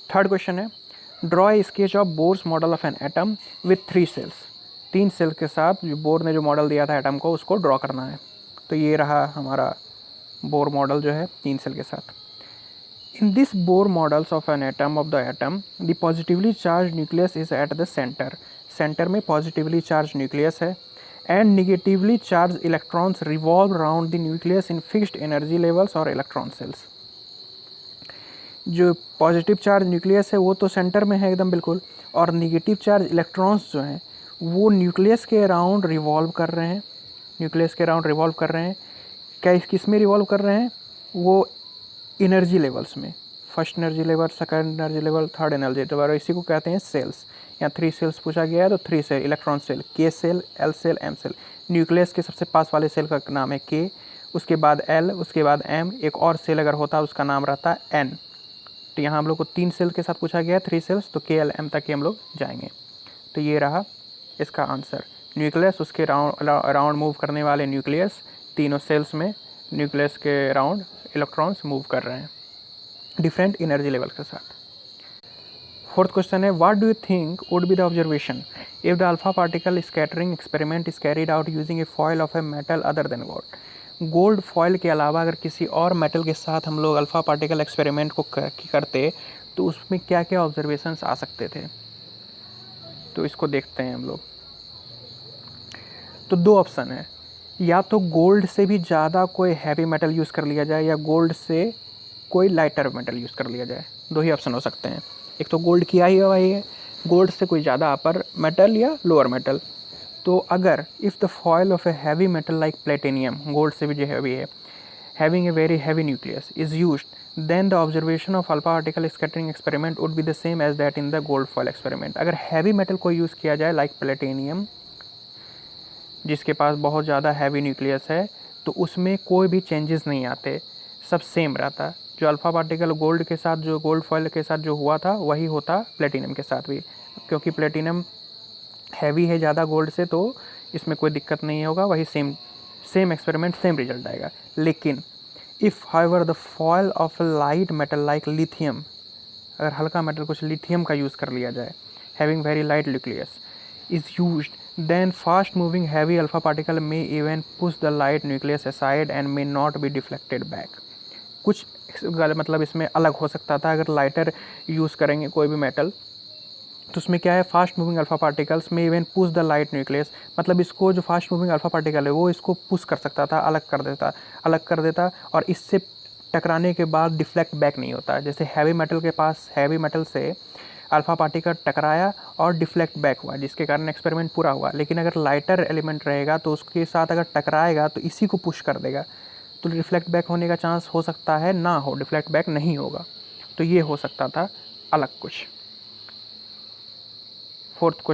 Third question है, draw a sketch of Bohr's model of an atom with 3 shells. 3 shell के साथ जो bore ने जो मॉडल दिया था एटम को, उसको ड्रॉ करना है। तो ये रहा हमारा बोर मॉडल जो है 3 सेल के साथ। In this bore models of an atom the positively charge nucleus is at the centre. Centre में पॉजिटिवली चार्ज न्यूक्लियस है and negatively charge electrons revolve around the nucleus in fixed energy levels और electron sales. जो positive charge nucleus है वो तो centre में है एकदम बिल्कुल, और निगेटिव चार्ज इलेक्ट्रॉन्स जो हैं वो न्यूक्लियस के अराउंड रिवॉल्व कर रहे हैं। न्यूक्लियस के अराउंड रिवॉल्व कर रहे हैं। क्या किस में रिवॉल्व कर रहे हैं? वो एनर्जी लेवल्स में, first energy level, second energy level, third energy level, इसी को कहते हैं सेल्स। यहाँ 3 सेल्स पूछा गया है तो 3 shell, electron shell, K shell, L shell, M shell. Nucleus के सबसे पास वाले सेल का नाम है के, उसके बाद एल, उसके बाद एम, एक और सेल अगर होता है उसका नाम रहता है एन। तो यहाँ हम लोग को 3 सेल के साथ पूछा गया है, 3 सेल्स, तो के एल एम तक ही हम लोग जाएंगे। तो ये रहा इसका आंसर। न्यूक्लियस, उसके अराउंड मूव करने वाले न्यूक्लियस, तीनों सेल्स में न्यूक्लियस के अराउंड इलेक्ट्रॉन्स मूव कर रहे हैं डिफरेंट एनर्जी लेवल के साथ। फोर्थ क्वेश्चन है, what do you think would be the observation if the alpha particle scattering experiment is carried out using A foil of a metal other than gold. Gold foil के अलावा अगर किसी और metal के साथ हम लोग अल्फा पार्टिकल एक्सपेरिमेंट को करते तो उसमें क्या क्या ऑब्जर्वेशंस आ सकते थे, तो इसको देखते हैं हम लोग। तो 2 ऑप्शन है, या तो गोल्ड से भी ज़्यादा कोई हैवी मेटल यूज़ कर लिया जाए या गोल्ड से कोई लाइटर मेटल यूज़ कर लिया जाए। 2 ही ऑप्शन हो सकते हैं। एक तो गोल्ड किया ही हुआ ही है, गोल्ड से कोई ज़्यादा अपर मेटल या लोअर मेटल। तो अगर if the foil of a heavy metal like platinum, gold से भी जो हैवी है, having a very heavy nucleus is used, then the observation of alpha particle scattering experiment would be the same as that in the gold foil experiment. अगर heavy metal को use किया जाए like platinum, जिसके पास बहुत ज़्यादा heavy nucleus है, तो उसमें कोई भी चेंजेस नहीं आते, सब सेम रहता। जो अल्फ़ा पार्टिकल गोल्ड के साथ, जो गोल्ड फॉयल के साथ जो हुआ था वही होता प्लेटिनम के साथ भी, क्योंकि प्लेटिनम हैवी है ज़्यादा गोल्ड से, तो इसमें कोई दिक्कत नहीं होगा, वही सेम एक्सपेरिमेंट, सेम रिजल्ट आएगा। लेकिन if however the foil of light metal like lithium, अगर हल्का मेटल कुछ लिथियम का यूज़ कर लिया जाए, having very light nucleus is used, then fast moving heavy alpha particle may even push the light nucleus aside and may not be deflected back। कुछ मतलब इसमें अलग हो सकता था। अगर लाइटर यूज़ करेंगे कोई भी मेटल तो उसमें क्या है, फास्ट मूविंग अल्फा पार्टिकल्स में even push the light nucleus, मतलब इसको जो फास्ट मूविंग अल्फा पार्टिकल है वो इसको पुश कर सकता था, अलग कर देता और इससे टकराने के बाद डिफ्लेक्ट बैक नहीं होता। जैसे हैवी मेटल के पास, हैवी मेटल से अल्फा पार्टिकल टकराया और डिफ्लेक्ट बैक हुआ, जिसके कारण एक्सपेरिमेंट पूरा हुआ। लेकिन अगर लाइटर एलिमेंट रहेगा तो उसके साथ अगर टकराएगा तो इसी को पुश कर देगा, तो रिफ्लेक्ट बैक होने का चांस हो सकता है ना हो, डिफ्लेक्ट बैक नहीं होगा। तो ये हो सकता था अलग कुछ। फोर्थ